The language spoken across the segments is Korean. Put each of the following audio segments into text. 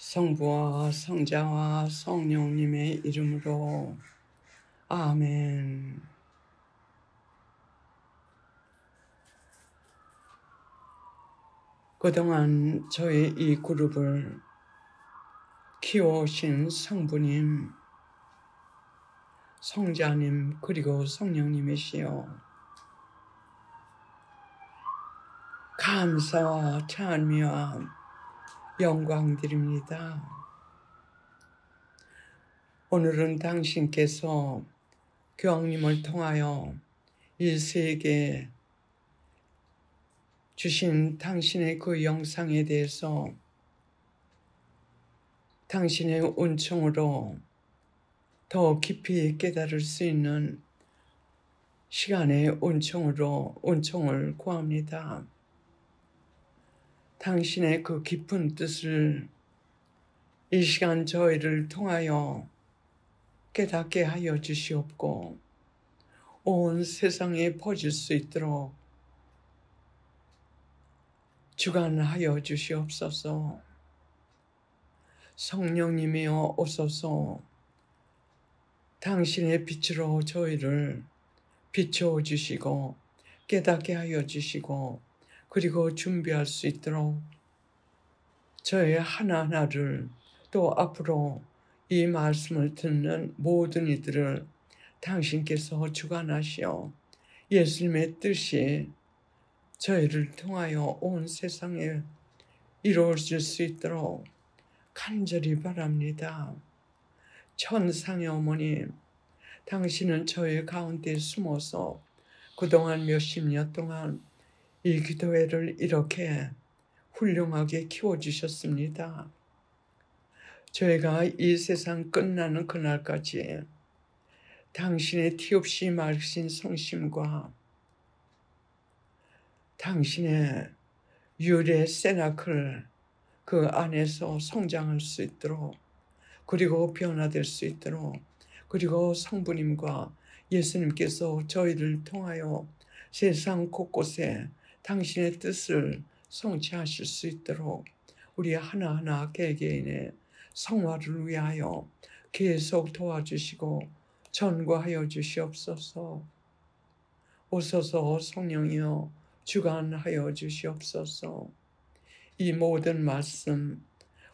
성부와 성자와 성령님의 이름으로 아멘. 그동안 저희 이 그룹을 키워오신 성부님, 성자님 그리고 성령님이시여, 감사와 찬미와 영광 드립니다. 오늘은 당신께서 교황님을 통하여 이 세계에 주신 당신의 그 영상에 대해서 당신의 은총으로 더 깊이 깨달을 수 있는 시간의 은총을 구합니다. 당신의 그 깊은 뜻을 이 시간 저희를 통하여 깨닫게 하여 주시옵고 온 세상에 퍼질 수 있도록 주관하여 주시옵소서. 성령님이여 오소서 당신의 빛으로 저희를 비춰 주시고 깨닫게 하여 주시고 그리고 준비할 수 있도록 저희 하나하나를 또 앞으로 이 말씀을 듣는 모든 이들을 당신께서 주관하시어 예수님의 뜻이 저희를 통하여 온 세상에 이루어질 수 있도록 간절히 바랍니다. 천상의 어머님, 당신은 저희 가운데 숨어서 그동안 몇십 년 동안 이 기도회를 이렇게 훌륭하게 키워주셨습니다. 저희가 이 세상 끝나는 그날까지 당신의 티없이 맑으신 성심과 당신의 유래 세나클 그 안에서 성장할 수 있도록 그리고 변화될 수 있도록 그리고 성부님과 예수님께서 저희를 통하여 세상 곳곳에 당신의 뜻을 성취하실 수 있도록 우리 하나하나 개개인의 성화를 위하여 계속 도와주시고 전과하여 주시옵소서. 오소서 성령이여 주관하여 주시옵소서. 이 모든 말씀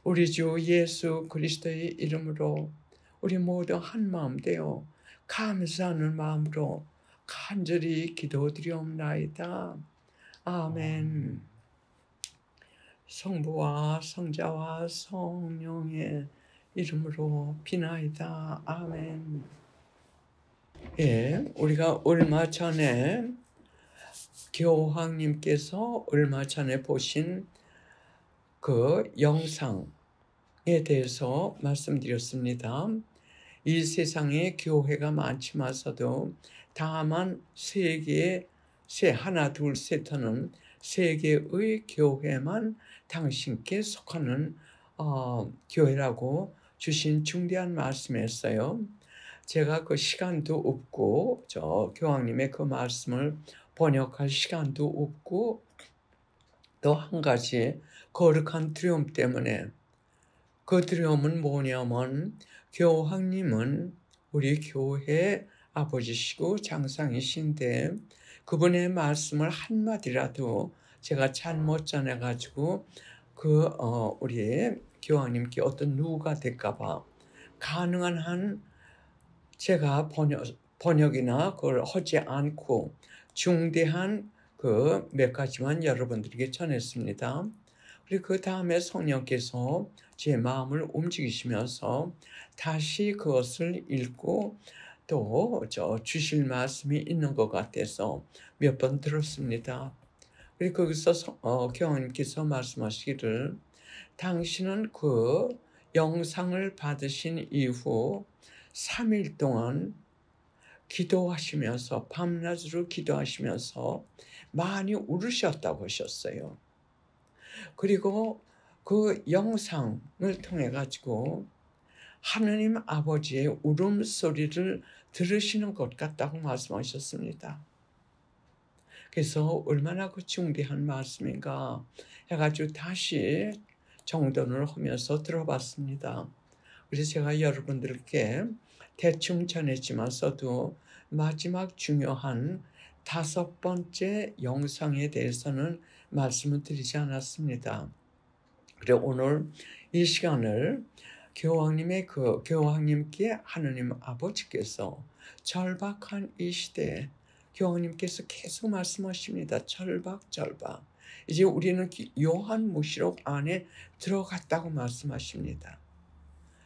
우리 주 예수 그리스도의 이름으로 우리 모두 한 마음 되어 감사하는 마음으로 간절히 기도드리옵나이다. 아멘. 성부와 성자와 성령의 이름으로 비나이다. 아멘. 예, 우리가 얼마 전에 교황님께서 얼마 전에 보신 그 영상에 대해서 말씀드렸습니다. 이 세상에 교회가 많지만서도 다만 하나 둘 셋 하는 세 개의 교회만 당신께 속하는 교회라고 주신 중대한 말씀이었어요. 제가 그 시간도 없고 저 교황님의 그 말씀을 번역할 시간도 없고 또 한 가지 거룩한 두려움 때문에 그 두려움은 뭐냐면 교황님은 우리 교회 아버지시고 장상이신데 그분의 말씀을 한마디라도 제가 잘못 전해가지고 우리 교황님께 어떤 누가 될까봐 가능한 한 제가 번역이나 그걸 하지 않고 중대한 그 몇 가지만 여러분들에게 전했습니다. 그리고 그 다음에 성령께서 제 마음을 움직이시면서 다시 그것을 읽고 또 주실 말씀이 있는 것 같아서 몇 번 들었습니다. 그리고 거기서 교황님께서 말씀하시기를 당신은 그 영상을 받으신 이후 3일 동안 기도하시면서 밤낮으로 기도하시면서 많이 울으셨다고 하셨어요. 그리고 그 영상을 통해 가지고 하느님 아버지의 울음소리를 들으시는 것 같다고 말씀하셨습니다. 그래서 얼마나 그 중대한 말씀인가 해가지고 다시 정돈을 하면서 들어봤습니다. 그래서 제가 여러분들께 대충 전했지만서도 마지막 중요한 5번째 영상에 대해서는 말씀을 드리지 않았습니다. 그리고 오늘 이 시간을 교황님께 하느님 아버지께서 절박한 이 시대에 교황님께서 계속 말씀하십니다. 절박. 이제 우리는 요한무시록 안에 들어갔다고 말씀하십니다.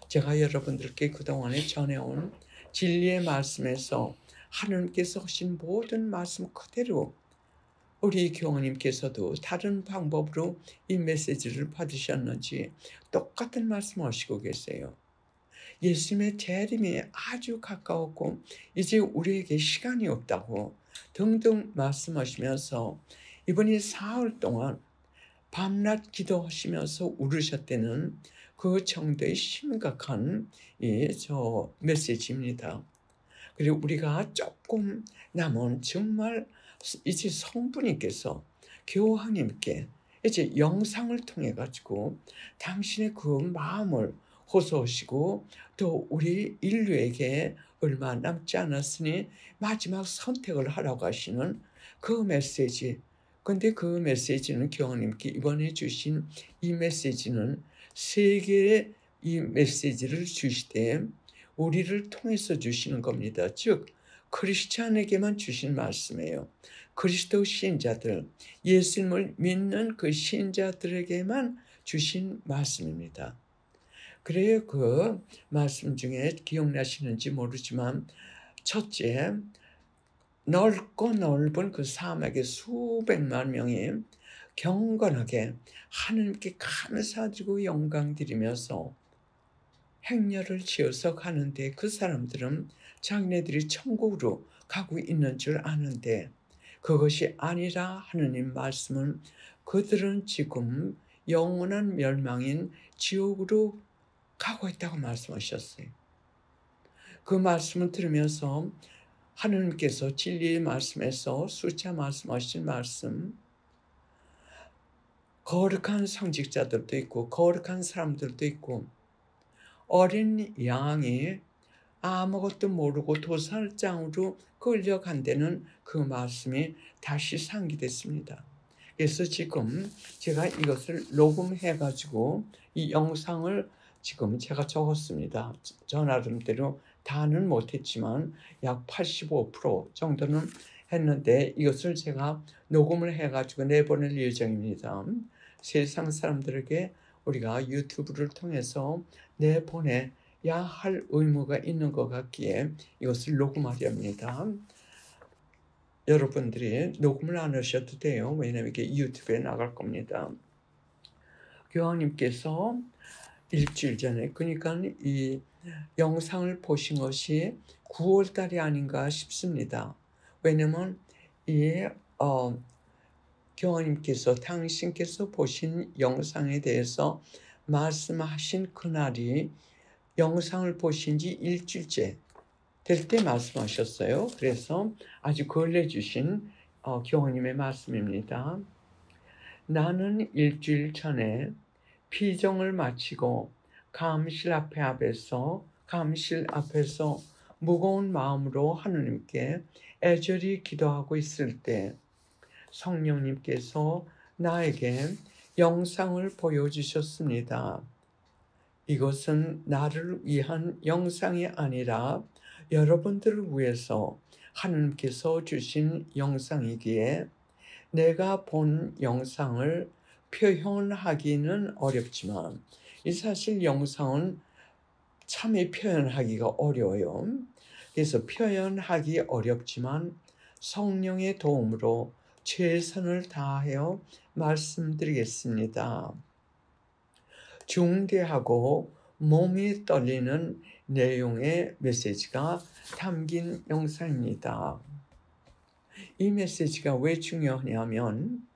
제가 여러분들께 그동안에 전해온 진리의 말씀에서 하나님께서 하신 모든 말씀 그대로 우리 교황님께서도 다른 방법으로 이 메시지를 받으셨는지 똑같은 말씀을 하시고 계세요. 예수님의 재림이 아주 가까웠고 이제 우리에게 시간이 없다고 등등 말씀하시면서 이번이 사흘 동안 밤낮 기도하시면서 울으셨다는 그 정도의 심각한 메시지입니다. 그리고 우리가 조금 남은 정말 이제 성부님께서 교황님께 이제 영상을 통해 가지고 당신의 그 마음을 호소하시고 또 우리 인류에게 얼마 남지 않았으니 마지막 선택을 하라고 하시는 그 메시지. 근데 그 메시지는 교황님께 이번에 주신 이 메시지는 세계에 이 메시지를 주시되 우리를 통해서 주시는 겁니다. 즉 크리스찬에게만 주신 말씀이에요. 그리스도 신자들, 예수님을 믿는 그 신자들에게만 주신 말씀입니다. 그래요. 그 말씀 중에 기억나시는지 모르지만 첫째, 넓고 넓은 그 사막에 수백만 명이 경건하게 하나님께 감사드리고 영광 드리면서 행렬을 지어서 가는데 그 사람들은 자기네들이 천국으로 가고 있는 줄 아는데 그것이 아니라 하느님 말씀은 그들은 지금 영원한 멸망인 지옥으로 가고 있다고 말씀하셨어요. 그 말씀을 들으면서 하느님께서 진리의 말씀에서 수차 말씀하신 말씀, 거룩한 성직자들도 있고 거룩한 사람들도 있고 어린 양이 아무것도 모르고 도살장으로 끌려간다는 그 말씀이 다시 상기됐습니다. 그래서 지금 제가 이것을 녹음해가지고 이 영상을 지금 제가 적었습니다. 저 나름대로 다는 못했지만 약 85% 정도는 했는데 이것을 제가 녹음을 해가지고 내보낼 예정입니다. 세상 사람들에게 우리가 유튜브를 통해서 내보내야 할 의무가 있는 것 같기에 이것을 녹음하려 합니다. 여러분들이 녹음을 안 하셔도 돼요. 왜냐하면 이게 유튜브에 나갈 겁니다. 교황님께서 일주일 전에 그러니까 이 영상을 보신 것이 9월 달이 아닌가 싶습니다. 왜냐하면 이 교황님께서 당신께서 보신 영상에 대해서 말씀하신 그날이 영상을 보신 지 일주일째 될 때 말씀하셨어요. 그래서 아주 근래 주신 교황님의 말씀입니다. 나는 일주일 전에 피정을 마치고 감실 앞에서 무거운 마음으로 하느님께 애절히 기도하고 있을 때 성령님께서 나에게 영상을 보여주셨습니다. 이것은 나를 위한 영상이 아니라 여러분들을 위해서 하나님께서 주신 영상이기에 내가 본 영상을 표현하기는 어렵지만 이 사실 영상은 참에 표현하기가 어려워요. 그래서 표현하기 어렵지만 성령의 도움으로 최선을 다하여 말씀드리겠습니다. 중대하고 몸이 떨리는 내용의 메시지가 담긴 영상입니다. 이 메시지가 왜 중요하냐면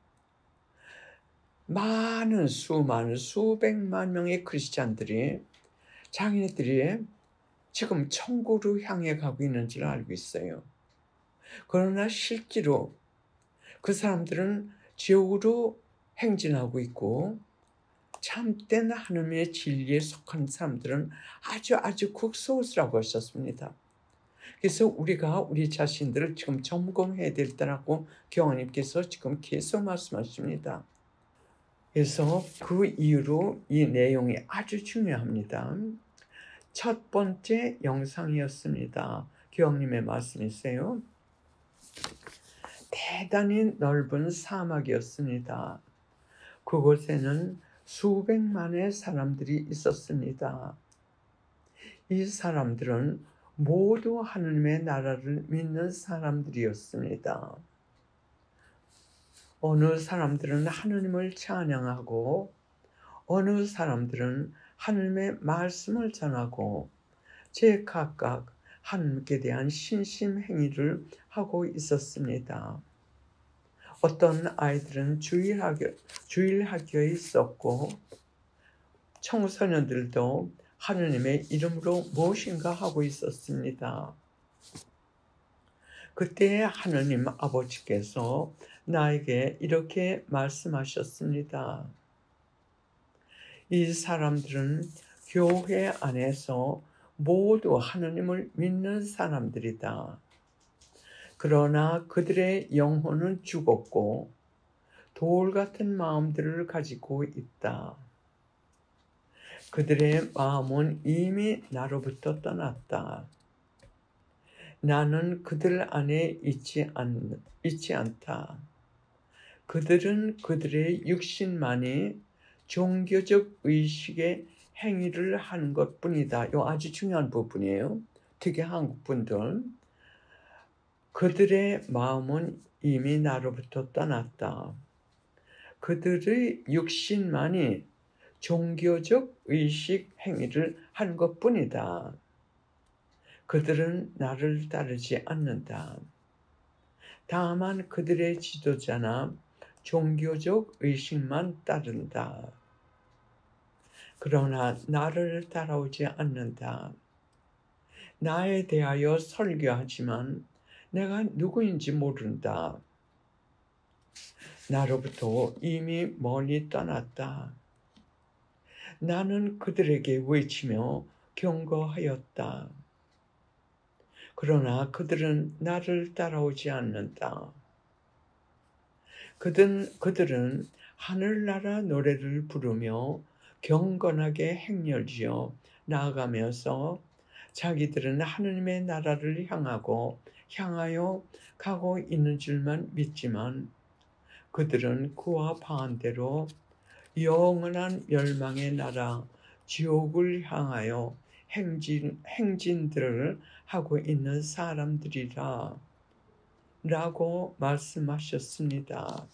수많은 수백만 명의 크리스찬들이 자기네들이 지금 천국으로 향해 가고 있는 줄 알고 있어요. 그러나 실제로 그 사람들은 지옥으로 행진하고 있고 참된 하나님의 진리에 속한 사람들은 아주 극소수라고 하셨습니다. 그래서 우리가 우리 자신들을 지금 점검해야 될 때라고 교황님께서 지금 계속 말씀하십니다. 그래서 그 이유로 이 내용이 아주 중요합니다. 첫 번째 영상이었습니다. 교황님의 말씀이세요. 대단히 넓은 사막이었습니다. 그곳에는 수백만의 사람들이 있었습니다. 이 사람들은 모두 하나님의 나라를 믿는 사람들이었습니다. 어느 사람들은 하나님을 찬양하고 어느 사람들은 하나님의 말씀을 전하고 제각각 하나님께 대한 신심 행위를 하고 있었습니다. 어떤 아이들은 주일학교에 있었고 청소년들도 하나님의 이름으로 무엇인가 하고 있었습니다. 그때 하나님 아버지께서 나에게 이렇게 말씀하셨습니다. 이 사람들은 교회 안에서 모두 하나님을 믿는 사람들이다. 그러나 그들의 영혼은 죽었고 돌 같은 마음들을 가지고 있다. 그들의 마음은 이미 나로부터 떠났다. 나는 그들 안에 있지 않다. 그들은 그들의 육신만이 종교적 의식의 행위를 하는 것뿐이다. 이거 아주 중요한 부분이에요. 특히 한국 분들. 그들의 마음은 이미 나로부터 떠났다. 그들의 육신만이 종교적 의식 행위를 한 것뿐이다. 그들은 나를 따르지 않는다. 다만 그들의 지도자나 종교적 의식만 따른다. 그러나 나를 따라오지 않는다. 나에 대하여 설교하지만 내가 누구인지 모른다. 나로부터 이미 멀리 떠났다. 나는 그들에게 외치며 경고하였다. 그러나 그들은 나를 따라오지 않는다. 그들은 하늘나라 노래를 부르며 경건하게 행렬지어 나아가면서 자기들은 하나님의 나라를 향하여 가고 있는 줄만 믿지만 그들은 그와 반대로 영원한 멸망의 나라 지옥을 향하여 행진들을 하고 있는 사람들이라 라고 말씀하셨습니다.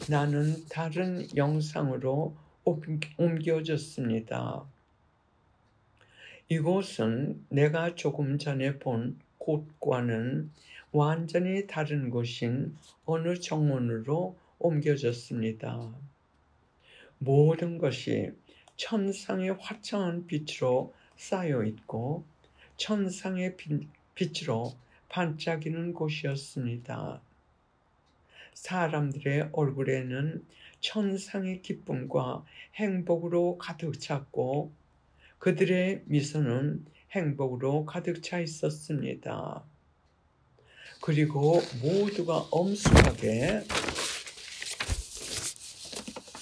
나는 다른 영상으로 옮겨졌습니다. 이곳은 내가 조금 전에 본 곳과는 완전히 다른 곳인 어느 정원으로 옮겨졌습니다. 모든 것이 천상의 화창한 빛으로 쌓여 있고 천상의 빛으로 반짝이는 곳이었습니다. 사람들의 얼굴에는 천상의 기쁨과 행복으로 가득 찼고 그들의 미소는 행복으로 가득 차 있었습니다. 그리고 모두가 엄숙하게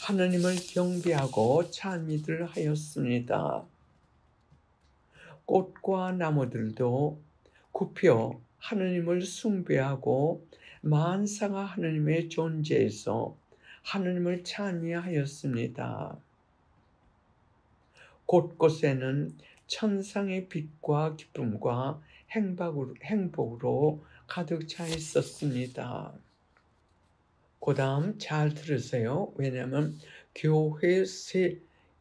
하나님을 경배하고 찬미를 하였습니다. 꽃과 나무들도 굽혀 하나님을 숭배하고 만사가 하나님의 존재에서 하나님을 찬미하였습니다. 곳곳에는 천상의 빛과 기쁨과 행복으로 가득 차 있었습니다. 그 다음 잘 들으세요. 왜냐하면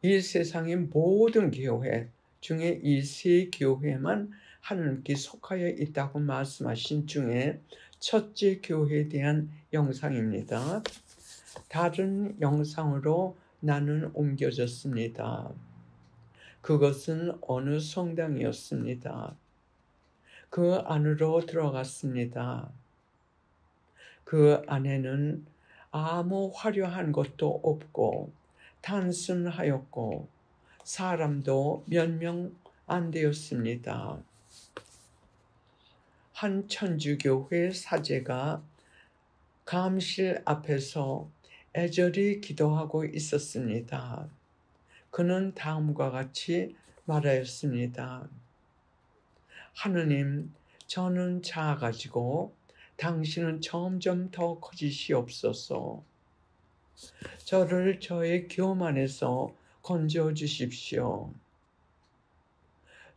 이 세상의 모든 교회 중에 이 세 교회만 하나님께 속하여 있다고 말씀하신 중에 첫째 교회에 대한 영상입니다. 다른 영상으로 나는 옮겨졌습니다. 그것은 어느 성당이었습니다. 그 안으로 들어갔습니다. 그 안에는 아무 화려한 것도 없고 단순하였고 사람도 몇 명 안 되었습니다. 한 천주교회 사제가 감실 앞에서 애절히 기도하고 있었습니다. 그는 다음과 같이 말하였습니다. 하느님, 저는 작아지고 당신은 점점 더 커지시옵소서. 저를 저의 교만에서 건져 주십시오.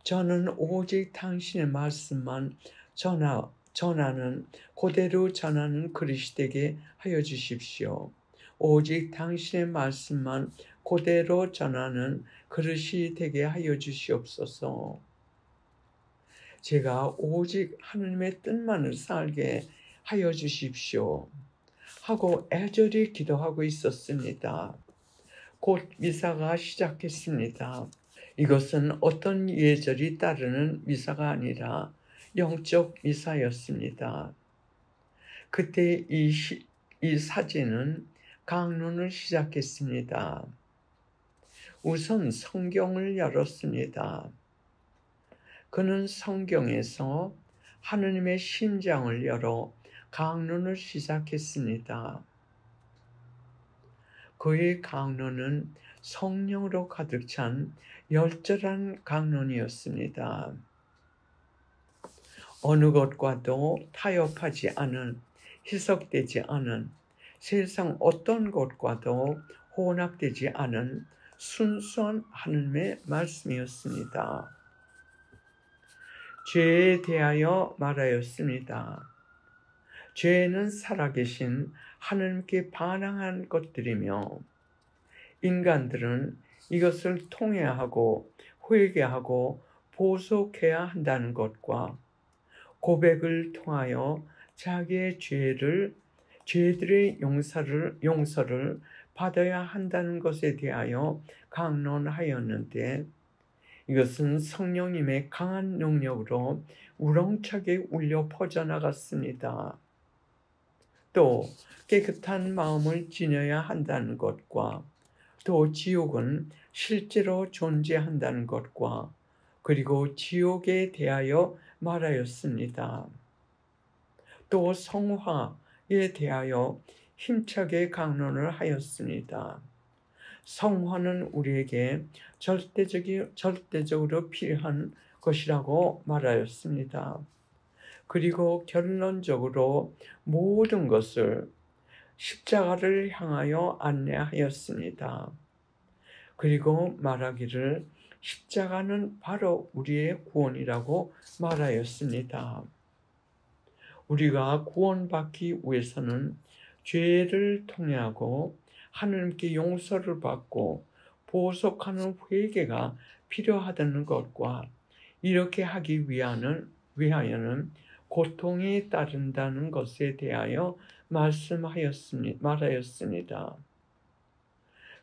저는 오직 당신의 말씀만 전하는 그대로 전하는 그릇이 되게 하여 주십시오. 오직 당신의 말씀만 그대로 전하는 그릇이 되게 하여 주시옵소서. 제가 오직 하느님의 뜻만을 살게 하여 주십시오. 하고 애절히 기도하고 있었습니다. 곧 미사가 시작했습니다. 이것은 어떤 예절이 따르는 미사가 아니라 영적 미사였습니다. 그때 이 사제는 강론을 시작했습니다. 우선 성경을 열었습니다. 그는 성경에서 하느님의 심장을 열어 강론을 시작했습니다. 그의 강론은 성령으로 가득 찬 열절한 강론이었습니다. 어느 것과도 타협하지 않은, 희석되지 않은, 세상 어떤 것과도 혼합되지 않은 순수한 하느님의 말씀이었습니다. 죄에 대하여 말하였습니다. 죄는 살아계신 하느님께 반항한 것들이며 인간들은 이것을 통회하고 회개하고 보속해야 한다는 것과 고백을 통하여 자기의 죄들의 용서를 받아야 한다는 것에 대하여 강론하였는데 이것은 성령님의 강한 능력으로 우렁차게 울려 퍼져나갔습니다. 또 깨끗한 마음을 지녀야 한다는 것과 또 지옥은 실제로 존재한다는 것과 그리고 지옥에 대하여 말하였습니다. 또 성화에 대하여 힘차게 강론을 하였습니다. 성화는 우리에게 절대적으로 필요한 것이라고 말하였습니다. 그리고 결론적으로 모든 것을 십자가를 향하여 안내하였습니다. 그리고 말하기를 십자가는 바로 우리의 구원이라고 말하였습니다. 우리가 구원받기 위해서는 죄를 통회하고 하느님께 용서를 받고 보속하는 회개가 필요하다는 것과 이렇게 하기 위하여는 고통이 따른다는 것에 대하여 말하였습니다.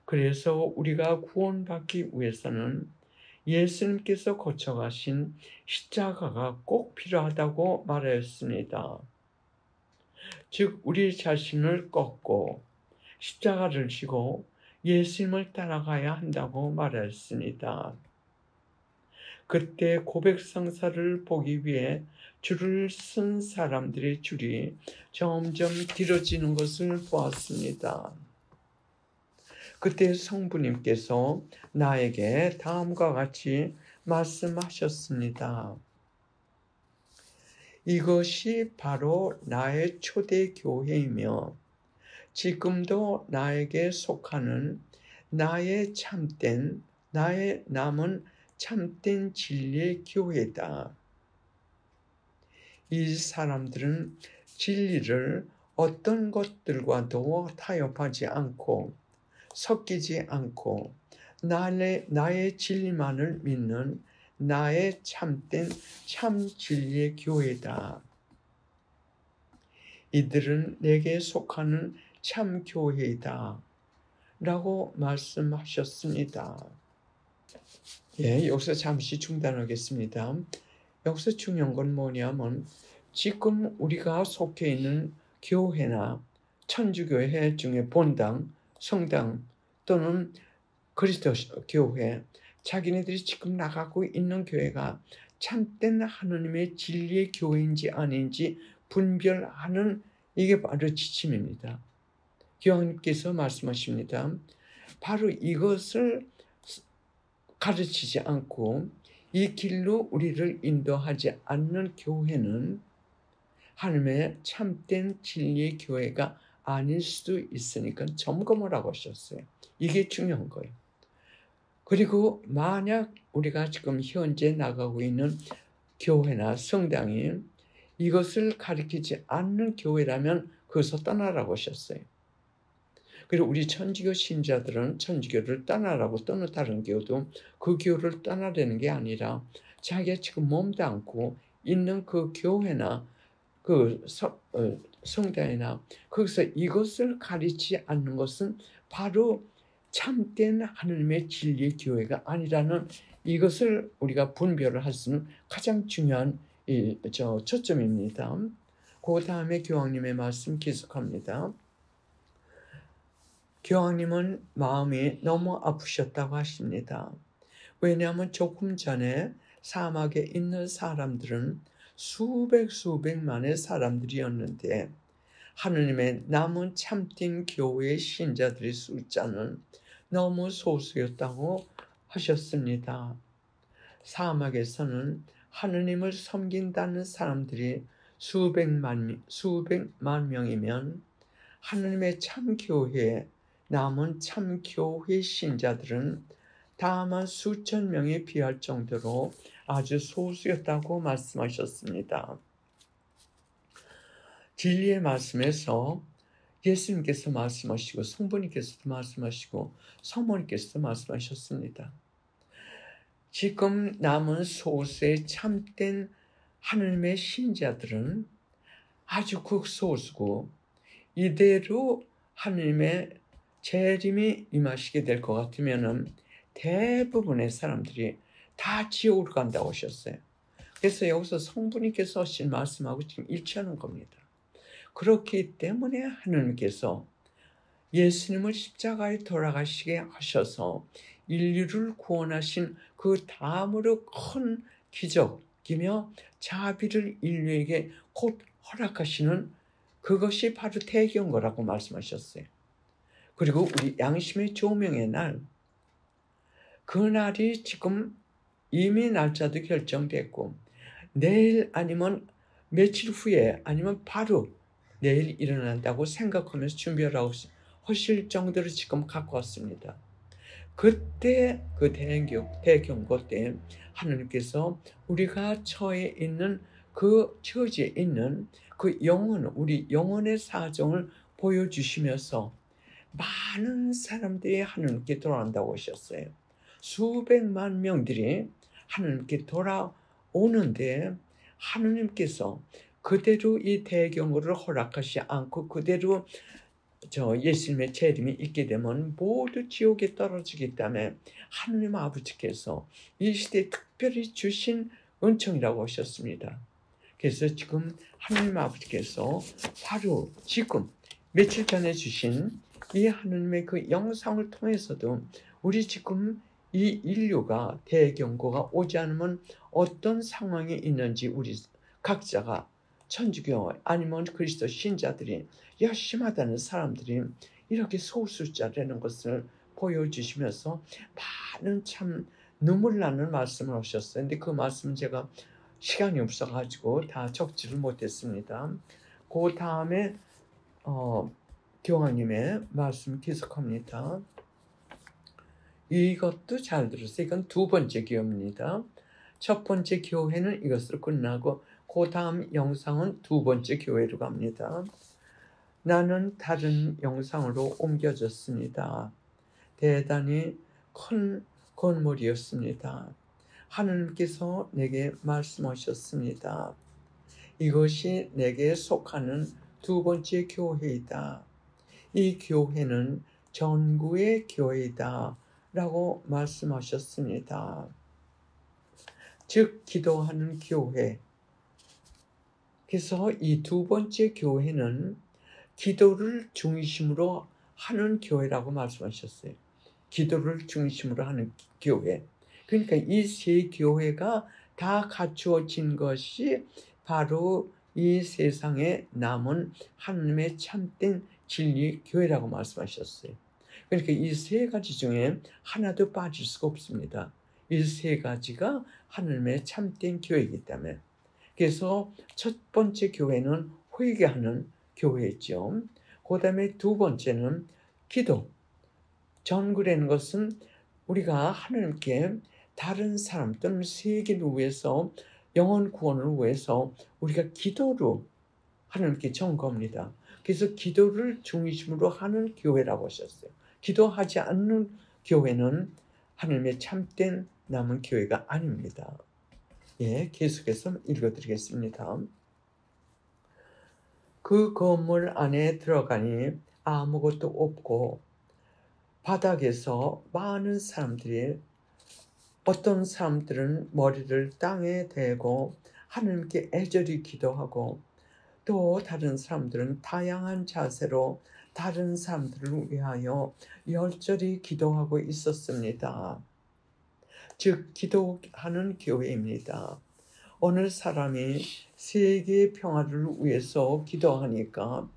그래서 우리가 구원받기 위해서는 예수님께서 거쳐가신 십자가가 꼭 필요하다고 말하였습니다. 즉 우리 자신을 꺾고 십자가를 지고 예수님을 따라가야 한다고 말하였습니다. 그때 고백성사를 보기 위해 줄을 쓴 사람들의 줄이 점점 길어지는 것을 보았습니다. 그때 성부님께서 나에게 다음과 같이 말씀하셨습니다. 이것이 바로 나의 초대 교회이며 지금도 나에게 속하는 나의 남은 참된 진리의 교회다. 이 사람들은 진리를 어떤 것들과도 타협하지 않고 섞이지 않고 나의 진리만을 믿는 나의 참된 참 진리의 교회다. 이들은 내게 속하는 참 교회이다. 라고 말씀하셨습니다. 여기서 잠시 중단하겠습니다. 여기서 중요한 건 뭐냐면 지금 우리가 속해 있는 교회나 천주교회 중에 본당, 성당 또는 그리스도 교회, 자기네들이 지금 나가고 있는 교회가 참된 하느님의 진리의 교회인지 아닌지 분별하는, 이게 바로 지침입니다. 교황님께서 말씀하십니다. 바로 이것을 가르치지 않고 이 길로 우리를 인도하지 않는 교회는 하나님의 참된 진리의 교회가 아닐 수도 있으니까 점검을 하고 하셨어요. 이게 중요한 거예요. 그리고 만약 우리가 지금 현재 나가고 있는 교회나 성당이 이것을 가르치지 않는 교회라면 그것을 떠나라고 하셨어요. 그리고 우리 천주교 신자들은 천주교를 떠나라고 또는 다른 교도 그 교를 떠나려는 게 아니라 자기가 지금 몸담고 있는 그 교회나 그 성당이나 거기서 이것을 가르치지 않는 것은 바로 참된 하나님의 진리의 교회가 아니라는 이것을 우리가 분별을 할 수 있는 가장 중요한 초점입니다. 그 다음에 교황님의 말씀 계속합니다. 교황님은 마음이 너무 아프셨다고 하십니다. 왜냐하면 조금 전에 사막에 있는 사람들은 수백만의 사람들이었는데 하느님의 남은 참된 교회의 신자들의 숫자는 너무 소수였다고 하셨습니다. 사막에서는 하느님을 섬긴다는 사람들이 수백만 명이면 하느님의 참교회에 남은 참교회 신자들은 다만 수천 명에 비할 정도로 아주 소수였다고 말씀하셨습니다. 진리의 말씀에서 예수님께서 말씀하시고 성부님께서도 말씀하시고 성모님께서도 말씀하셨습니다. 지금 남은 소수의 참된 하나님의 신자들은 아주 극소수고 이대로 하나님의 재림이 임하시게 될 것 같으면 대부분의 사람들이 다 지옥으로 간다고 하셨어요. 그래서 여기서 성부님께서 하신 말씀하고 지금 일치하는 겁니다. 그렇기 때문에 하나님께서 예수님을 십자가에 돌아가시게 하셔서 인류를 구원하신 그 다음으로 큰 기적이며 자비를 인류에게 곧 허락하시는 그것이 바로 대경거라고 말씀하셨어요. 그리고 우리 양심의 조명의 날, 그날이 지금 이미 날짜도 결정됐고 내일 아니면 며칠 후에 아니면 바로 내일 일어난다고 생각하면서 준비를 하실 정도로 지금 갖고 왔습니다. 그때 그 대경고 때 하나님께서 우리가 처해 있는 그 처지에 있는 그 우리 영혼의 사정을 보여주시면서 많은 사람들이 하나님께 돌아온다고 하셨어요. 수백만 명들이 하나님께 돌아오는데 하나님께서 그대로 이 대경고를 허락하지 않고 그대로 예수님의 재림이 있게 되면 모두 지옥에 떨어지기 때문에 하나님 아버지께서 이 시대에 특별히 주신 은총이라고 하셨습니다. 그래서 지금 하나님 아버지께서 바로 지금 며칠 전에 주신 이 하나님의 그 영상을 통해서도 우리 지금 이 인류가 대경고가 오지 않으면 어떤 상황이 있는지 우리 각자가 천주교 아니면 그리스도 신자들이 열심하다는 사람들이 이렇게 소수자라는 것을 보여주시면서 많은 참 눈물 나는 말씀을 하셨어요. 근데 그 말씀 제가 시간이 없어가지고 다 적지를 못했습니다. 그 다음에 교황님의 말씀 계속합니다. 이것도 잘 들으세요. 이건 두 번째 기호입니다. 첫 번째 교회는 이것으로 끝나고 그 다음 영상은 두 번째 교회로 갑니다. 나는 다른 영상으로 옮겨졌습니다. 대단히 큰 건물이었습니다. 하나님께서 내게 말씀하셨습니다. 이것이 내게 속하는 두 번째 교회이다. 이 교회는 전구의 교회이다 라고 말씀하셨습니다. 즉 기도하는 교회. 그래서 이 두 번째 교회는 기도를 중심으로 하는 교회라고 말씀하셨어요. 기도를 중심으로 하는 교회. 그러니까 이 세 교회가 다 갖추어진 것이 바로 이 세상에 남은 하나님의 참된 진리 교회라고 말씀하셨어요. 그러니까 이 세 가지 중에 하나도 빠질 수가 없습니다. 이 세 가지가 하나님의 참된 교회이기 때문에. 그래서 첫 번째 교회는 회개하는 교회죠. 그 다음에 두 번째는 기도. 전구라는 것은 우리가 하나님께 다른 사람 또는 세계를 위해서 영혼 구원을 위해서 우리가 기도로 하나님께 전거합니다. 그래서 기도를 중심으로 하는 교회라고 하셨어요. 기도하지 않는 교회는 하나님의 참된 남은 교회가 아닙니다. 예, 계속해서 읽어드리겠습니다. 그 건물 안에 들어가니 아무것도 없고 바닥에서 많은 사람들이, 어떤 사람들은 머리를 땅에 대고 하나님께 애절히 기도하고, 또 다른 사람들은 다양한 자세로 다른 사람들을 위하여 열절히 기도하고 있었습니다. 즉 기도하는 교회입니다. 어느 사람이 세계의 평화를 위해서 기도하니까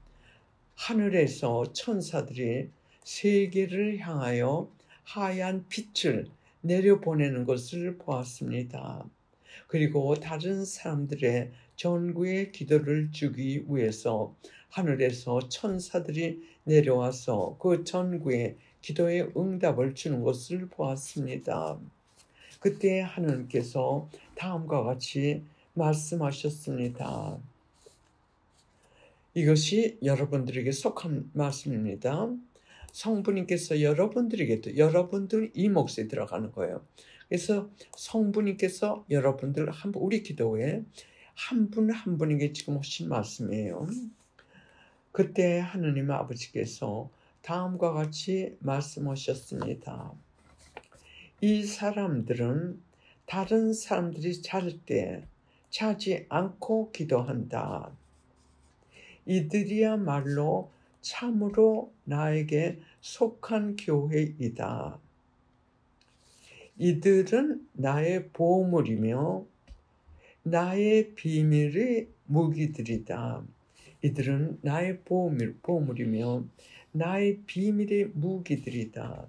하늘에서 천사들이 세계를 향하여 하얀 빛을 내려보내는 것을 보았습니다. 그리고 다른 사람들의 전구의 기도를 주기 위해서 하늘에서 천사들이 내려와서 그 전구의 기도의 응답을 주는 것을 보았습니다. 그때 하나님께서 다음과 같이 말씀하셨습니다. 이것이 여러분들에게 속한 말씀입니다. 성부님께서 여러분들에게도, 여러분들 이 몫에 들어가는 거예요. 그래서 성부님께서 여러분들 우리 기도에 한 분 한 분에게 지금 하신 말씀이에요. 그때 하느님 아버지께서 다음과 같이 말씀하셨습니다. 이 사람들은 다른 사람들이 잘 때 자지 않고 기도한다. 이들이야말로 참으로 나에게 속한 교회이다. 이들은 나의 보물이며 나의 비밀의 무기들이다. 이들은 나의 보물이며 나의 비밀의 무기들이다.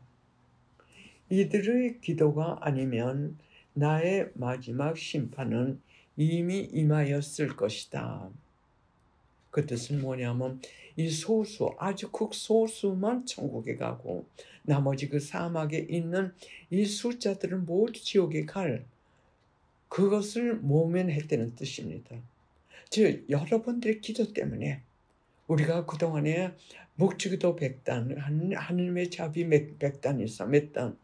이들의 기도가 아니면 나의 마지막 심판은 이미 임하였을 것이다. 그 뜻은 뭐냐면 이 소수, 아주 극소수만 천국에 가고 나머지 그 사막에 있는 이 숫자들은 모두 지옥에 갈, 그것을 모면했다는 뜻입니다. 즉 여러분들의 기도 때문에 우리가 그동안에 묵주기도 100단, 하느님의 자비 100단 이상 몇 단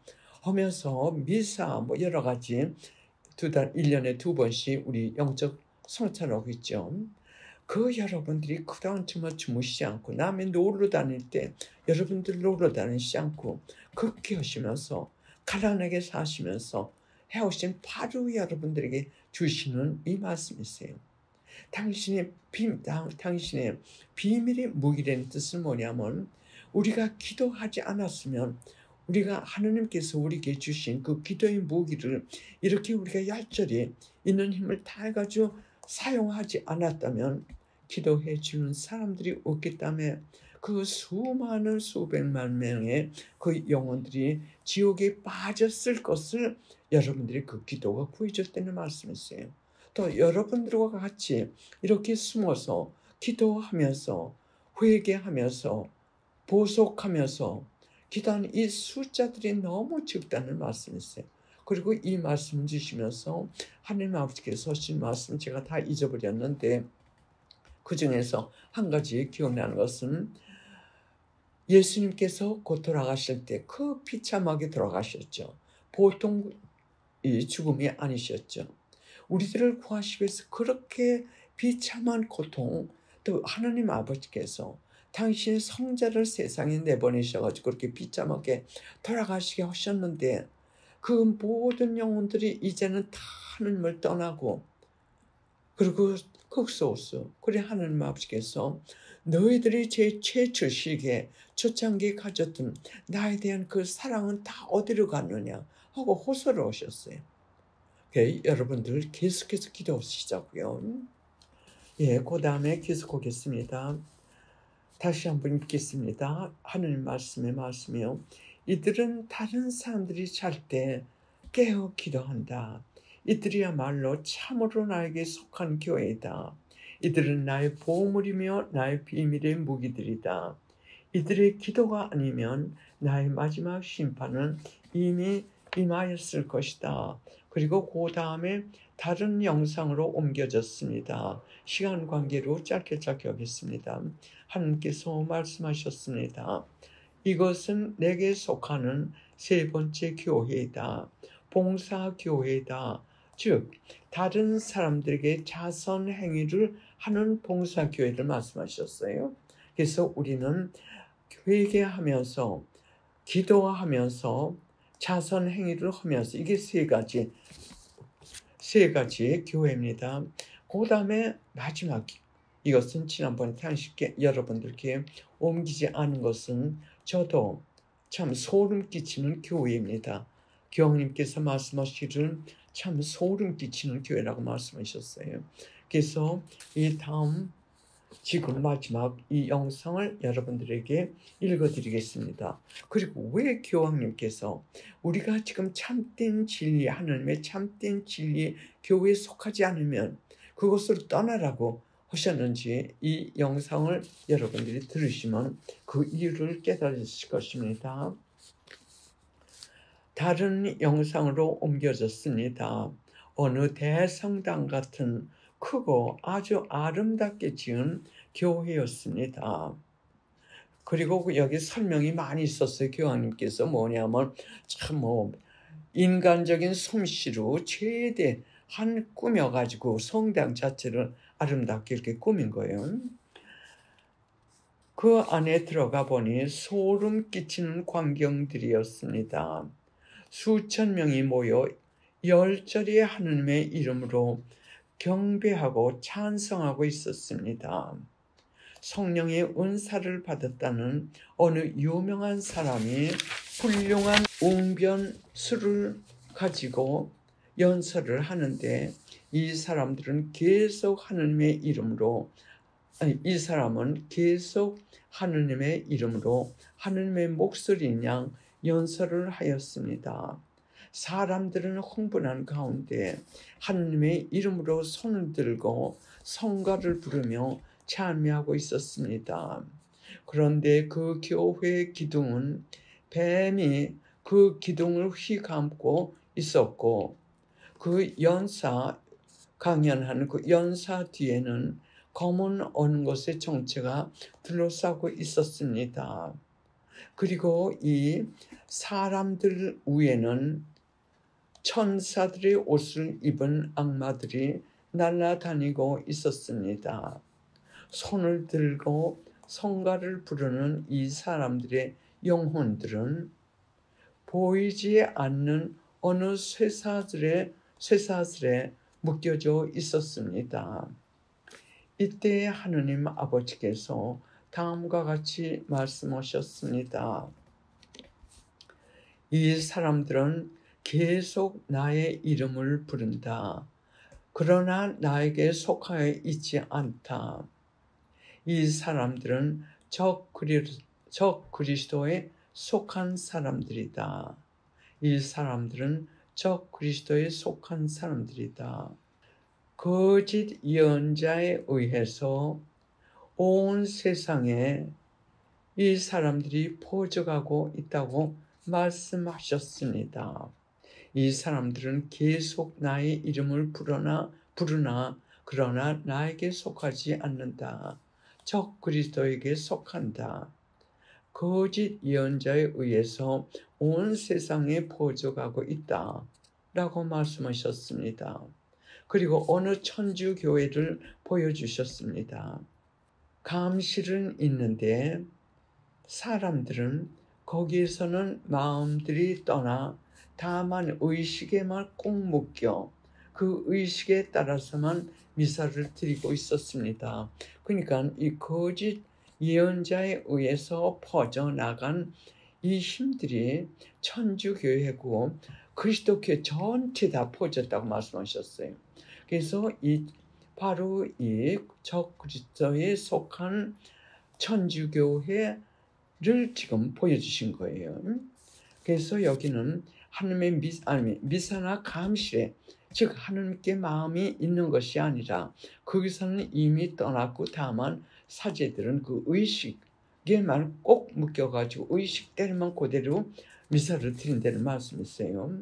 하면서 미사 뭐 여러 가지 1년에 2번씩 우리 영적 성찬하고 있죠. 그 여러분들이 그동안 정말 주무시지 않고 남의 놀러 다닐 때 여러분들 놀러 다니지 않고 극히 하시면서 가난하게 사시면서 해오신 바로 여러분들에게 주시는 이 말씀이세요. 당신의 비밀의 무기라는 뜻은 뭐냐면 우리가 기도하지 않았으면 우리가 하느님께서 우리에게 주신 그 기도의 무기를 이렇게 우리가 얄절히 있는 힘을 다해가지고 사용하지 않았다면 기도해 주는 사람들이 없기 때문에 그 수많은 수백만 명의 그 영혼들이 지옥에 빠졌을 것을 여러분들이 그 기도가 구해줬다는 말씀이세요. 또 여러분들과 같이 이렇게 숨어서 기도하면서 회개하면서 보속하면서 기도하는 이 숫자들이 너무 적다는 말씀이세요. 그리고 이 말씀 주시면서 하나님 아버지께서 하신 말씀 제가 다 잊어버렸는데 그 중에서 한 가지 기억나는 것은 예수님께서 곧 돌아가실 때 그 비참하게 돌아가셨죠. 보통 이 죽음이 아니셨죠. 우리들을 구하시기 위해서 그렇게 비참한 고통, 또 하나님 아버지께서 당신의 성자를 세상에 내보내셔가지고 그렇게 비참하게 돌아가시게 하셨는데 그 모든 영혼들이 이제는 다 하나님을 떠나고 그리고 극소수, 그래 하나님 아버지께서 너희들이 제 최초 시기에 초창기에 가졌던 나에 대한 그 사랑은 다 어디로 갔느냐 하고 호소를 하셨어요. 여러분들 계속해서 기도하시자고요. 그 다음에 계속하겠습니다. 다시 한번 읽겠습니다. 하느님 말씀이요. 이들은 다른 사람들이 잘 때 깨어 기도한다. 이들이야말로 참으로 나에게 속한 교회이다. 이들은 나의 보물이며 나의 비밀의 무기들이다. 이들의 기도가 아니면 나의 마지막 심판은 이미 임하였을 것이다. 그리고 그 다음에 다른 영상으로 옮겨졌습니다. 시간 관계로 짧게 하겠습니다. 하나님께서 말씀하셨습니다. 이것은 내게 속하는 세 번째 교회이다. 봉사교회이다. 즉 다른 사람들에게 자선 행위를 하는 봉사교회를 말씀하셨어요. 그래서 우리는 회개하면서 기도하면서 자선 행위를 하면서 이게 세 가지의 교회입니다. 그 다음에 마지막 이것은 지난번에 당신께 여러분들께 옮기지 않은 것은 저도 참 소름 끼치는 교회입니다. 교황님께서 말씀하시기를 참 소름 끼치는 교회라고 말씀하셨어요. 그래서 이 다음 지금 마지막 이 영상을 여러분들에게 읽어드리겠습니다. 그리고 왜 교황님께서 우리가 지금 참된 진리, 하나님의 참된 진리 교회에 속하지 않으면 그것으로 떠나라고 하셨는지 이 영상을 여러분들이 들으시면 그 이유를 깨달으실 것입니다. 다른 영상으로 옮겨졌습니다. 어느 대성당 같은 크고 아주 아름답게 지은 교회였습니다. 그리고 여기 설명이 많이 있었어요. 교황님께서 뭐냐면 참 인간적인 솜씨로 최대한 꾸며가지고 성당 자체를 아름답게 이렇게 꾸민 거예요. 그 안에 들어가 보니 소름 끼치는 광경들이었습니다. 수천 명이 모여 열절히 하느님의 이름으로 경배하고 찬성하고 있었습니다. 성령의 은사를 받았다는 어느 유명한 사람이 훌륭한 웅변술을 가지고 연설을 하는데 이 사람은 계속 하느님의 이름으로 하느님의 목소리인 양 연설을 하였습니다. 사람들은 흥분한 가운데 하느님의 이름으로 손을 들고 성가를 부르며 찬미하고 있었습니다. 그런데 그 교회의 기둥은 뱀이 그 기둥을 휘감고 있었고 그 강연하는 그 연사 뒤에는 검은 어느 것의 정체가 둘러싸고 있었습니다. 그리고 이 사람들 위에는 천사들의 옷을 입은 악마들이 날아다니고 있었습니다. 손을 들고 성가를 부르는 이 사람들의 영혼들은 보이지 않는 어느 쇠사슬에 묶여져 있었습니다. 이때 하느님 아버지께서 다음과 같이 말씀하셨습니다. 이 사람들은 계속 나의 이름을 부른다. 그러나 나에게 속하여 있지 않다. 이 사람들은 적 그리스도에 속한 사람들이다. 이 사람들은 적 그리스도에 속한 사람들이다. 거짓 예언자에 의해서 온 세상에 이 사람들이 퍼져가고 있다고 말씀하셨습니다. 이 사람들은 계속 나의 이름을 부르나 그러나 나에게 속하지 않는다. 적 그리스도에게 속한다. 거짓 예언자에 의해서 온 세상에 퍼져가고 있다. 라고 말씀하셨습니다. 그리고 어느 천주 교회를 보여주셨습니다. 감실은 있는데 사람들은 거기에서는 마음들이 떠나 다만 의식에만 꼭 묶여 그 의식에 따라서만 미사를 드리고 있었습니다. 그러니까 이 거짓 예언자에 의해서 퍼져나간 이 힘들이 천주교회고 그리스도교회 전체 다 퍼졌다고 말씀하셨어요. 그래서 바로 이 적그리스도에 속한 천주교회를 지금 보여주신 거예요. 그래서 여기는 하나님의 미사나 감실에, 즉 하나님께 마음이 있는 것이 아니라 거기서는 이미 떠났고 다만 사제들은 그 의식에만 꼭 묶여가지고 의식대로만 그대로 미사를 드린다는 말씀이세요.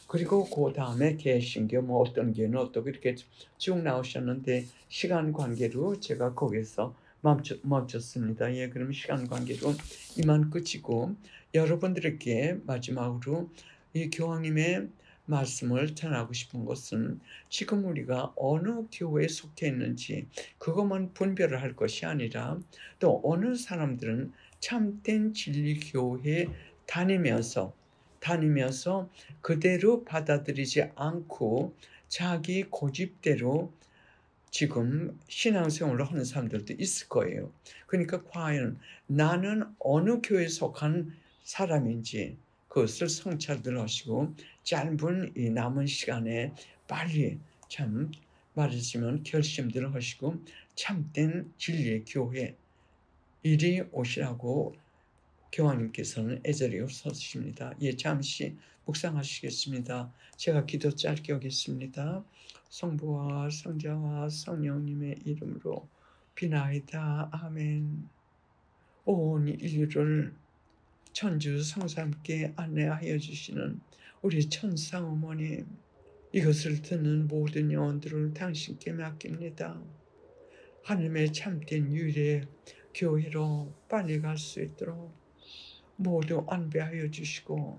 그리고 그 다음에 개신교 뭐 어떤 교회는 어떻게 이렇게 쭉 나오셨는데 시간 관계로 제가 거기서 멈췄습니다. 예, 그럼 시간 관계로 이만 끝이고 여러분들에게 마지막으로 이 교황님의 말씀을 전하고 싶은 것은 지금 우리가 어느 교회에 속해 있는지 그것만 분별을 할 것이 아니라 또 어느 사람들은 참된 진리 교회에 다니면서 그대로 받아들이지 않고 자기 고집대로 지금 신앙생활을 하는 사람들도 있을 거예요. 그러니까 과연 나는 어느 교회에 속한 사람인지 그것을 성찰들 하시고 짧은 이 남은 시간에 빨리 참 말하자면 결심들을 하시고 참된 진리의 교회 이리 오시라고 교황님께서는 애절히 서십니다. 예, 잠시 묵상하시겠습니다. 제가 기도 짧게 하겠습니다. 성부와 성자와 성령님의 이름으로 비나이다. 아멘. 온 인류를 천주 성삼께 안내하여 주시는 우리 천상 어머님, 이것을 듣는 모든 영혼들을 당신께 맡깁니다. 하나님의 참된 유일의 교회로 빨리 갈 수 있도록 모두 안배하여 주시고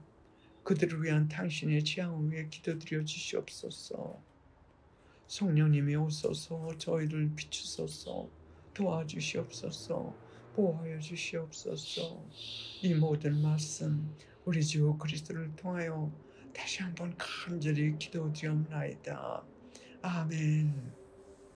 그들을 위한 당신의 지향을 위해 기도드려 주시옵소서. 성령님이 오소서 저희를 비추소서 도와주시옵소서 보호하여 주시옵소서. 이 모든 말씀 우리 주 그리스도를 통하여 다시 한번 간절히 기도드리옵나이다. 아멘.